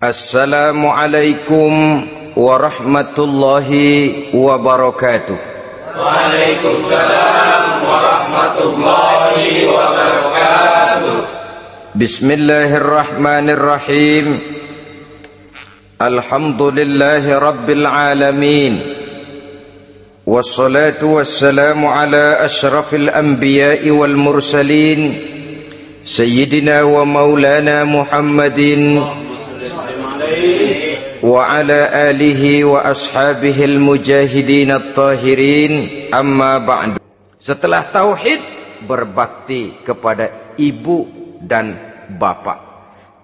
Assalamualaikum warahmatullahi wabarakatuh. Waalaikumsalam warahmatullahi wabarakatuh. Bismillahirrahmanirrahim. Alhamdulillahi rabbil alamin. Wassalatu wassalamu ala ashrafil anbiya'i wal mursalin, Sayyidina wa maulana Muhammadin wa ala alihi wa ashabihil mujahidin at-tahirin. Amma ba'du. Setelah tauhid, berbakti kepada ibu dan bapak.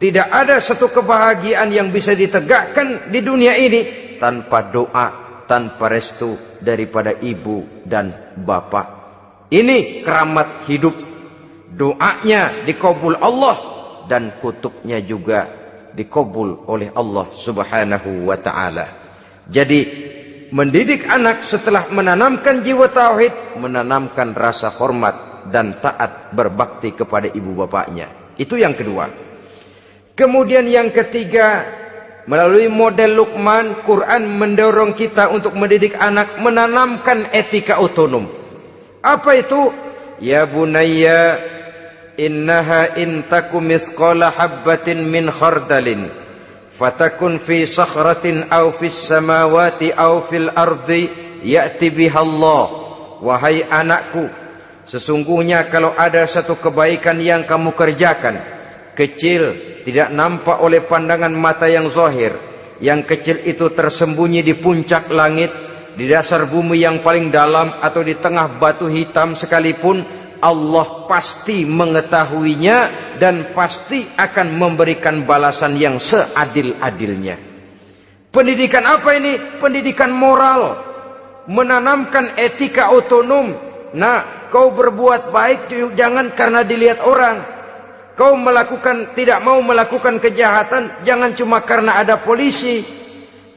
Tidak ada satu kebahagiaan yang bisa ditegakkan di dunia ini tanpa doa, tanpa restu daripada ibu dan bapak. Ini keramat hidup. Doanya dikabul Allah dan kutubnya juga dikabul oleh Allah Subhanahu wa ta'ala. Jadi mendidik anak setelah menanamkan jiwa tauhid, menanamkan rasa hormat dan taat berbakti kepada ibu bapaknya. Itu yang kedua. Kemudian yang ketiga, melalui model Luqman, Quran mendorong kita untuk mendidik anak, menanamkan etika otonom. Apa itu? Ya bunayya, innaha intaku mithqala habbatin min khardalin fatakun fi sakhratin aw fis samawati aw fil ardi ya'ti bihallah. Wahai anakku, sesungguhnya kalau ada satu kebaikan yang kamu kerjakan, kecil, tidak nampak oleh pandangan mata yang zahir, yang kecil itu tersembunyi di puncak langit, di dasar bumi yang paling dalam, atau di tengah batu hitam sekalipun, Allah pasti mengetahuinya dan pasti akan memberikan balasan yang seadil-adilnya. Pendidikan apa ini? Pendidikan moral, menanamkan etika otonom. Nah, kau berbuat baik jangan karena dilihat orang. Kau tidak mau melakukan kejahatan jangan cuma karena ada polisi.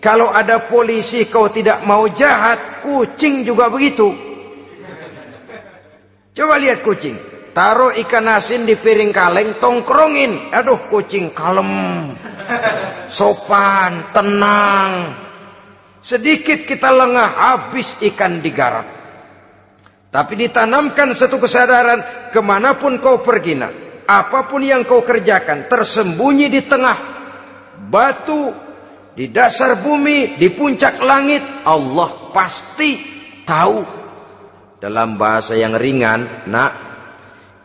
Kalau ada polisi kau tidak mau jahat, kucing juga begitu. Coba lihat kucing, taruh ikan asin di piring kaleng, tongkrongin. Aduh, kucing kalem, sopan, tenang. Sedikit kita lengah, habis ikan digarap. Tapi ditanamkan satu kesadaran, kemanapun kau pergi nak, apapun yang kau kerjakan, tersembunyi di tengah batu, di dasar bumi, di puncak langit, Allah pasti tahu. Dalam bahasa yang ringan, nak,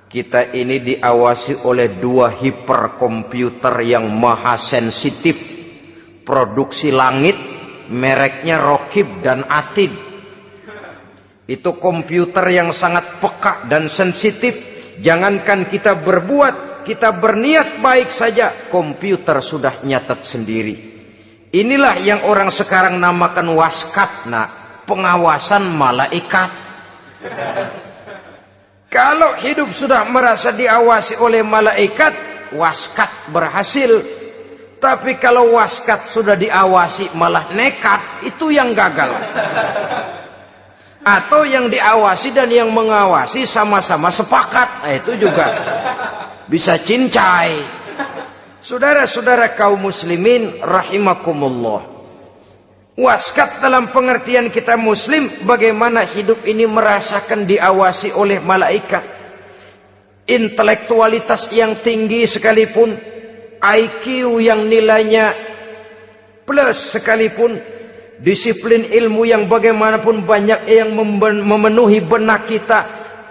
kita ini diawasi oleh dua hiperkomputer yang maha sensitif. Produksi langit, mereknya Rokib dan Atid. Itu komputer yang sangat peka dan sensitif. Jangankan kita berbuat, kita berniat baik saja, komputer sudah nyatat sendiri. Inilah yang orang sekarang namakan waskat, nak, pengawasan malaikat. Kalau hidup sudah merasa diawasi oleh malaikat, waskat berhasil. Tapi kalau waskat sudah diawasi malah nekat, itu yang gagal. Atau yang diawasi dan yang mengawasi sama-sama sepakat, nah, itu juga bisa cincai. Saudara-saudara kaum muslimin rahimakumullah, waskat dalam pengertian kita muslim, bagaimana hidup ini merasakan diawasi oleh malaikat. Intelektualitas yang tinggi sekalipun, IQ yang nilainya plus sekalipun, disiplin ilmu yang bagaimanapun banyak yang memenuhi benak kita,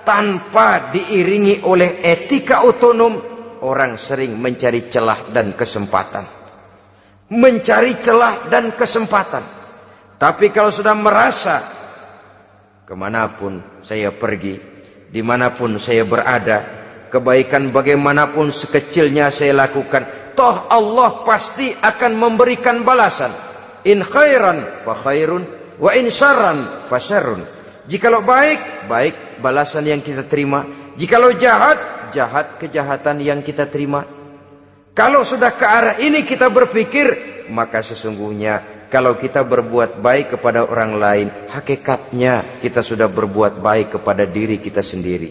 tanpa diiringi oleh etika otonom, orang sering mencari celah dan kesempatan. Mencari celah dan kesempatan. Tapi kalau sudah merasa, kemanapun saya pergi, dimanapun saya berada, kebaikan bagaimanapun sekecilnya saya lakukan, toh Allah pasti akan memberikan balasan. In khairan fa khairun, wa in syarran fa syarrun. Jikalau baik, baik balasan yang kita terima. Jikalau jahat, jahat kejahatan yang kita terima. Kalau sudah ke arah ini kita berpikir, maka sesungguhnya kalau kita berbuat baik kepada orang lain, hakikatnya kita sudah berbuat baik kepada diri kita sendiri.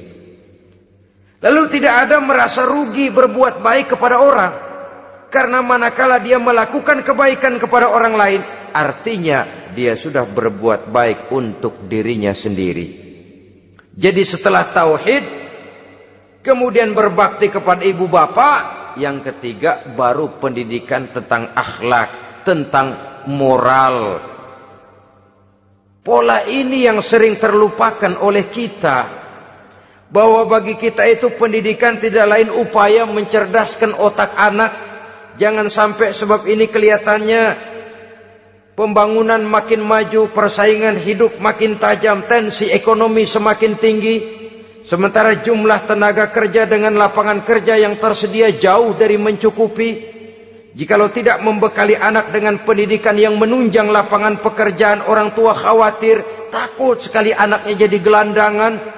Lalu tidak ada merasa rugi berbuat baik kepada orang. Karena manakala dia melakukan kebaikan kepada orang lain, artinya dia sudah berbuat baik untuk dirinya sendiri. Jadi setelah tauhid, kemudian berbakti kepada ibu bapak, yang ketiga baru pendidikan tentang akhlak, tentang moral. Pola ini yang sering terlupakan oleh kita, bahwa bagi kita itu pendidikan tidak lain upaya mencerdaskan otak anak. Jangan sampai sebab ini kelihatannya pembangunan makin maju, persaingan hidup makin tajam, tensi ekonomi semakin tinggi, sementara jumlah tenaga kerja dengan lapangan kerja yang tersedia jauh dari mencukupi. Jikalau tidak membekali anak dengan pendidikan yang menunjang lapangan pekerjaan, orang tua khawatir, takut sekali anaknya jadi gelandangan.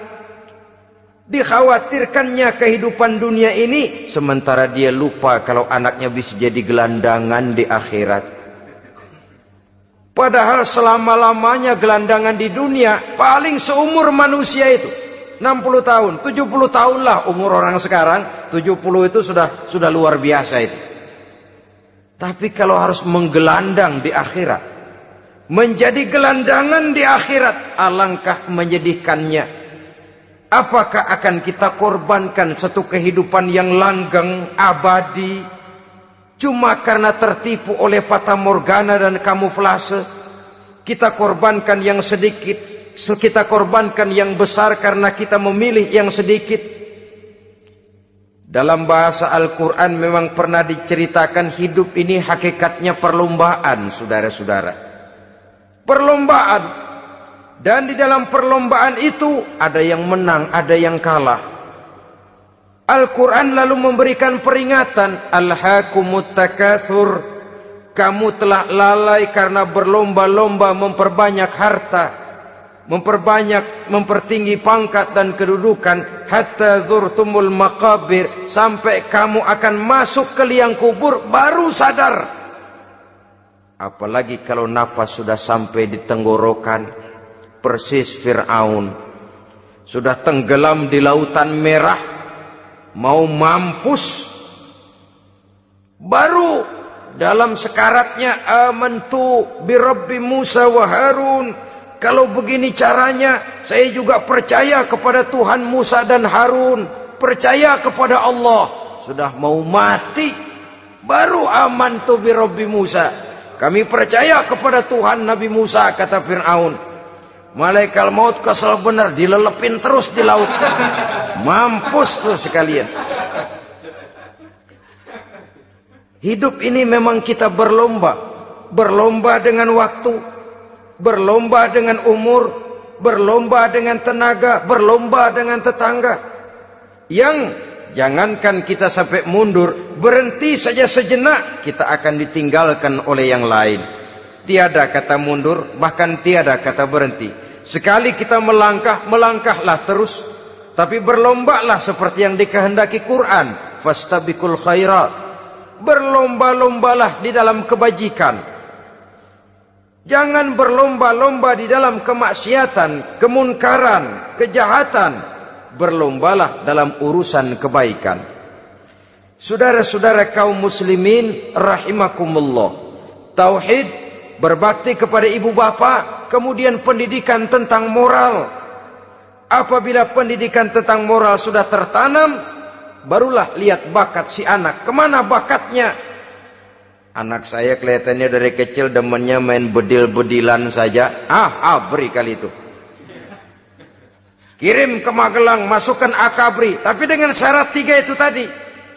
Dikhawatirkannya kehidupan dunia ini, sementara dia lupa kalau anaknya bisa jadi gelandangan di akhirat. Padahal selama-lamanya gelandangan di dunia paling seumur manusia itu 60 tahun, 70 tahun lah umur orang sekarang. 70 itu sudah luar biasa itu. Tapi kalau harus menggelandang di akhirat, menjadi gelandangan di akhirat, alangkah menyedihkannya. Apakah akan kita korbankan satu kehidupan yang langgeng, abadi, cuma karena tertipu oleh fata morgana dan kamuflase? Kita korbankan yang sedikit, kita korbankan yang besar karena kita memilih yang sedikit. Dalam bahasa Al-Quran memang pernah diceritakan hidup ini hakikatnya perlombaan, saudara-saudara. Perlombaan. Dan di dalam perlombaan itu ada yang menang, ada yang kalah. Al-Quran lalu memberikan peringatan, Alhaakumut takatsur, kamu telah lalai karena berlomba-lomba memperbanyak harta, mempertinggi pangkat dan kedudukan, hatta zurtumul maqabir, sampai kamu akan masuk ke liang kubur baru sadar. Apalagi kalau nafas sudah sampai di tenggorokan. Persis Fir'aun sudah tenggelam di lautan merah, mau mampus, baru dalam sekaratnya amantu bi Rabbi Musa wa Harun. Kalau begini caranya, saya juga percaya kepada Tuhan Musa dan Harun, percaya kepada Allah. Sudah mau mati, baru amantu bi Rabbi Musa, kami percaya kepada Tuhan Nabi Musa, kata Fir'aun. Malaikat maut kesal benar, dilelepin terus di laut, mampus tuh sekalian. Hidup ini memang kita berlomba, berlomba dengan waktu, berlomba dengan umur, berlomba dengan tenaga, berlomba dengan tetangga. Yang jangankan kita sampai mundur, berhenti saja sejenak, kita akan ditinggalkan oleh yang lain. Tiada kata mundur, bahkan tiada kata berhenti. Sekali kita melangkah, melangkahlah terus. Tapi berlombalah seperti yang dikehendaki Quran. Fastabiqul khairat. Berlomba-lombalah di dalam kebajikan. Jangan berlomba-lomba di dalam kemaksiatan, kemunkaran, kejahatan. Berlombalah dalam urusan kebaikan. Saudara-saudara kaum muslimin rahimakumullah. Tauhid, berbakti kepada ibu bapak, kemudian pendidikan tentang moral. Apabila pendidikan tentang moral sudah tertanam, barulah lihat bakat si anak. Kemana bakatnya? Anak saya kelihatannya dari kecil demennya main bedil-bedilan saja. Abri kali itu. Kirim ke Magelang, masukkan akabri. Tapi dengan syarat 3 itu tadi.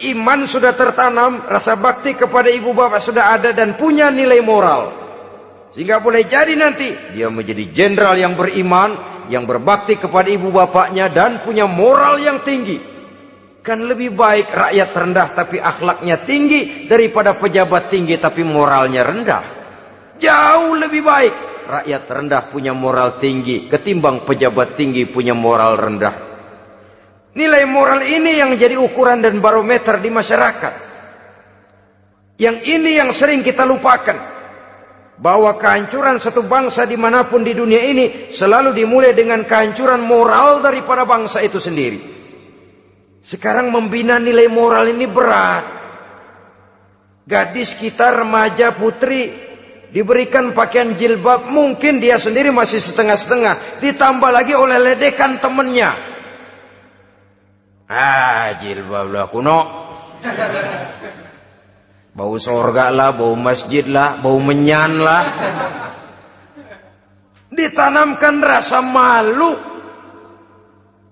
Iman sudah tertanam, rasa bakti kepada ibu bapak sudah ada, dan punya nilai moral. Sehingga boleh jadi nanti dia menjadi jenderal yang beriman, yang berbakti kepada ibu bapaknya, dan punya moral yang tinggi. Kan lebih baik rakyat rendah tapi akhlaknya tinggi, daripada pejabat tinggi tapi moralnya rendah. Jauh lebih baik rakyat rendah punya moral tinggi ketimbang pejabat tinggi punya moral rendah. Nilai moral ini yang jadi ukuran dan barometer di masyarakat. Yang ini yang sering kita lupakan. Bahwa kehancuran satu bangsa dimanapun di dunia ini selalu dimulai dengan kehancuran moral daripada bangsa itu sendiri. Sekarang membina nilai moral ini berat. Gadis kita, remaja, putri, diberikan pakaian jilbab, mungkin dia sendiri masih setengah-setengah, ditambah lagi oleh ledekan temennya. Jilbab lah kuno. Bau sorga lah, bau masjid lah, bau menyan lah. Ditanamkan rasa malu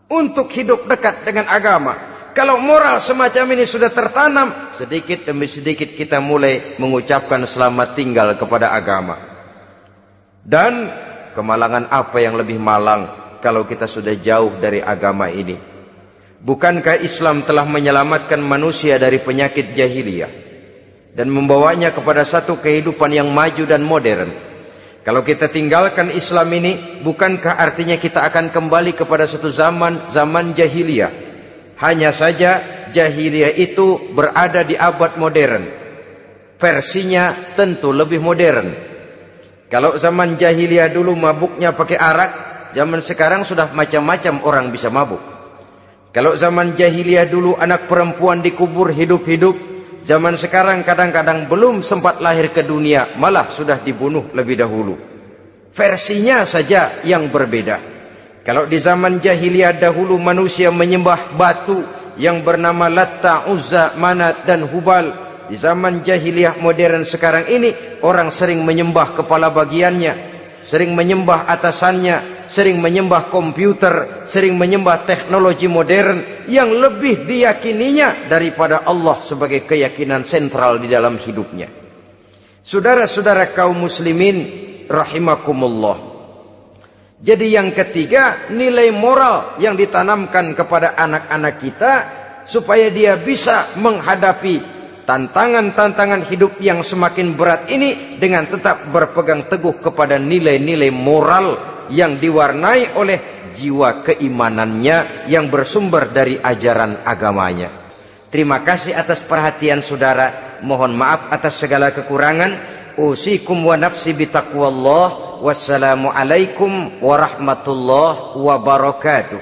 untuk hidup dekat dengan agama. Kalau moral semacam ini sudah tertanam, sedikit demi sedikit kita mulai mengucapkan selamat tinggal kepada agama. Dan kemalangan apa yang lebih malang kalau kita sudah jauh dari agama ini? Bukankah Islam telah menyelamatkan manusia dari penyakit jahiliyah dan membawanya kepada satu kehidupan yang maju dan modern? Kalau kita tinggalkan Islam ini, bukankah artinya kita akan kembali kepada satu zaman jahiliyah? Hanya saja jahiliyah itu berada di abad modern. Versinya tentu lebih modern. Kalau zaman jahiliyah dulu mabuknya pakai arak, zaman sekarang sudah macam-macam orang bisa mabuk. Kalau zaman jahiliyah dulu anak perempuan dikubur hidup-hidup, zaman sekarang kadang-kadang belum sempat lahir ke dunia, malah sudah dibunuh lebih dahulu. Versinya saja yang berbeda. Kalau di zaman jahiliyah dahulu manusia menyembah batu yang bernama Latta, Uzza, Manat dan Hubal, di zaman jahiliyah modern sekarang ini orang sering menyembah kepala bagiannya, sering menyembah atasannya, sering menyembah komputer, sering menyembah teknologi modern yang lebih diyakininya daripada Allah sebagai keyakinan sentral di dalam hidupnya. Saudara-saudara kaum muslimin rahimakumullah. Jadi yang ketiga, nilai moral yang ditanamkan kepada anak-anak kita supaya dia bisa menghadapi tantangan-tantangan hidup yang semakin berat ini dengan tetap berpegang teguh kepada nilai-nilai moral yang diwarnai oleh jiwa keimanannya yang bersumber dari ajaran agamanya. Terima kasih atas perhatian saudara. Mohon maaf atas segala kekurangan. Usikum wa nafsi bitaqwallah. Wassalamualaikum warahmatullahi wabarakatuh.